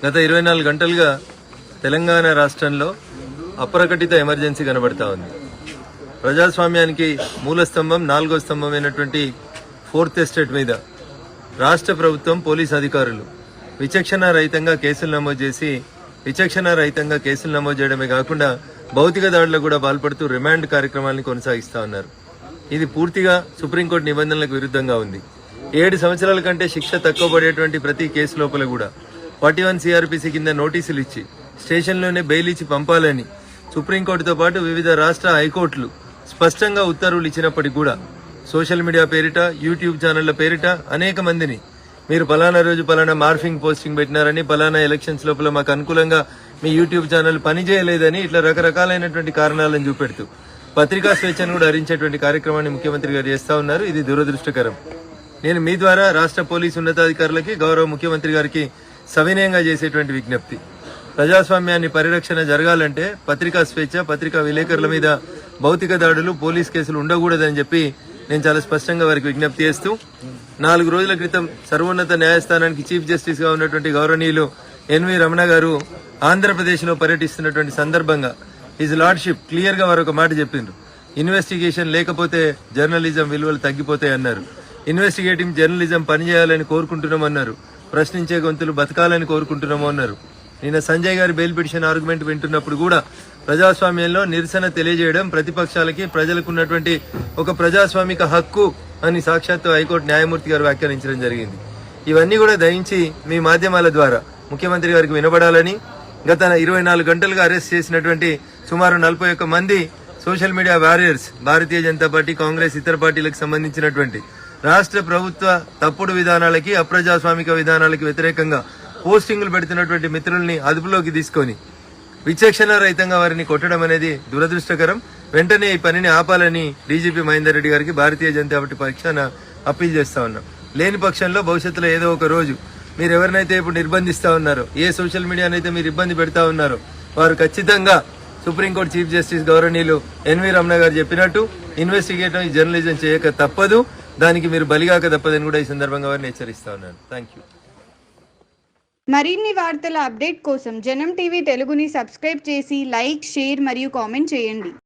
గత 24 గంటలుగా తెలంగాణ రాష్ట్రంలో అప్రకటిత ఎమర్జెన్సీ కనబడతా ఉంది. ప్రజాస్వామ్యానికి మూల స్తంభం, 4వ స్తంభమైనటువంటి 4th ఎస్టేట్ మీద రాష్ట్ర ప్రభుత్వం, పోలీస్ అధికారులు విచక్షణ రహితంగా కేసులు నమోదు చేయడమే కాకుండా భౌతిక దాడులకు కూడా పాల్పడుతూ రిమాండ్ కార్యక్రమాలను కొనసాగిస్తా ఉన్నారు. ఇది పూర్తిగా సుప్రీంకోర్టు నిబంధనలకు విరుద్ధంగా ఉంది. 7 సంవత్సరాల కంటే శిక్ష తక్కువ పడేటువంటి ప్రతి కేసు లోపల కూడా 41 సిఆర్పిసి కింద నోటీసులు ఇచ్చి స్టేషన్లోనే బెయిల్ ఇచ్చి పంపాలని సుప్రీంకోర్టుతో పాటు వివిధ రాష్ట్ర హైకోర్టులు స్పష్టంగా ఉత్తర్వులు ఇచ్చినప్పటికీ కూడా సోషల్ మీడియా పేరిట, యూట్యూబ్ ఛానళ్ల పేరిట అనేక మందిని మీరు పలానా రోజు పలానా మార్ఫింగ్ పోస్టింగ్ పెట్టినారని, పలానా ఎలక్షన్స్ లోపల మాకు అనుకూలంగా మీ యూట్యూబ్ ఛానల్ పనిచేయలేదని ఇట్లా రకరకాలైనటువంటి కారణాలను చూపెడుతూ పత్రికా స్వేచ్ఛను కూడా హరించేటువంటి కార్యక్రమాన్ని ముఖ్యమంత్రి గారు చేస్తా ఉన్నారు. ఇది దురదృష్టకరం. నేను మీ ద్వారా రాష్ట్ర పోలీసు ఉన్నతాధికారులకి, గౌరవ ముఖ్యమంత్రి గారికి సవినయంగా చేసేటువంటి విజ్ఞప్తి, ప్రజాస్వామ్యాన్ని పరిరక్షణ జరగాలంటే పత్రికా స్వేచ్ఛ, పత్రికా విలేకరుల మీద భౌతిక దాడులు, పోలీస్ కేసులు ఉండకూడదని చెప్పి నేను చాలా స్పష్టంగా వారికి విజ్ఞప్తి చేస్తూ 4 రోజుల క్రితం సర్వోన్నత న్యాయస్థానానికి చీఫ్ జస్టిస్ గా ఉన్నటువంటి గౌరవనీయులు ఎన్వి రమణ గారు ఆంధ్రప్రదేశ్ లో పర్యటిస్తున్నటువంటి సందర్భంగా హిజ్ లార్డ్షిప్ క్లియర్ గా వారు ఒక మాట చెప్పిండ్రు. ఇన్వెస్టిగేషన్ లేకపోతే జర్నలిజం విలువలు తగ్గిపోతాయి అన్నారు. ఇన్వెస్టిగేటింగ్ జర్నలిజం పనిచేయాలని కోరుకుంటున్నామన్నారు. ప్రశ్నించే గొంతులు బతకాలని కోరుకుంటున్నాము అన్నారు. నిన్న సంజయ్ గారి బెయిల్ పిటిషన్ ఆర్గ్యుమెంట్ వింటున్నప్పుడు కూడా ప్రజాస్వామ్యంలో నిరసన తెలియజేయడం ప్రతిపక్షాలకి, ప్రజలకు ఉన్నటువంటి ఒక ప్రజాస్వామిక హక్కు అని సాక్షాత్తు హైకోర్టు న్యాయమూర్తి గారు వ్యాఖ్యానించడం జరిగింది. ఇవన్నీ కూడా దయించి మీ మాధ్యమాల ద్వారా ముఖ్యమంత్రి గారికి వినబడాలని, గత 24 గంటలుగా అరెస్ట్ చేసినటువంటి సుమారు 41 మంది social media warriors, Bharatiya Janata party, Congress, ఇతర పార్టీలకు సంబంధించినటువంటి రాష్ట్ర ప్రభుత్వ తప్పుడు విధానాలకి, అప్రజాస్వామిక విధానాలకి వ్యతిరేకంగా పోస్టింగులు పెడుతున్నటువంటి మిత్రుల్ని అదుపులోకి తీసుకొని విచక్షణ రహితంగా వారిని కొట్టడం అనేది దురదృష్టకరం. వెంటనే ఈ పనిని ఆపాలని డీజీపీ మహేందర్ రెడ్డి గారికి భారతీయ జనతా పార్టీ పక్షాన అప్పీల్ చేస్తా ఉన్నాం. లేని పక్షంలో భవిష్యత్తులో ఏదో ఒక రోజు మీరు ఎవరినైతే ఇప్పుడు నిర్బంధిస్తా ఉన్నారో, ఏ సోషల్ మీడియానైతే మీరు ఇబ్బంది పెడతా ఉన్నారో, వారు ఖచ్చితంగా సుప్రీంకోర్టు చీఫ్ జస్టిస్ గౌరవనీయులు ఎన్వి రమణ గారు చెప్పినట్టు ఇన్వెస్టిగేటివ్ జర్నలిజం చేయక తప్పదు, దానికి మీరు బలిగాక తప్పదని కూడా ఈ సందర్భంగా వారిని హెచ్చరిస్తా ఉన్నాను. Thank you. మరిన్ని వార్తల అప్డేట్ కోసం జనం టీవీ తెలుగుని సబ్స్క్రైబ్ చేసి లైక్, షేర్ మరియు కామెంట్ చేయండి.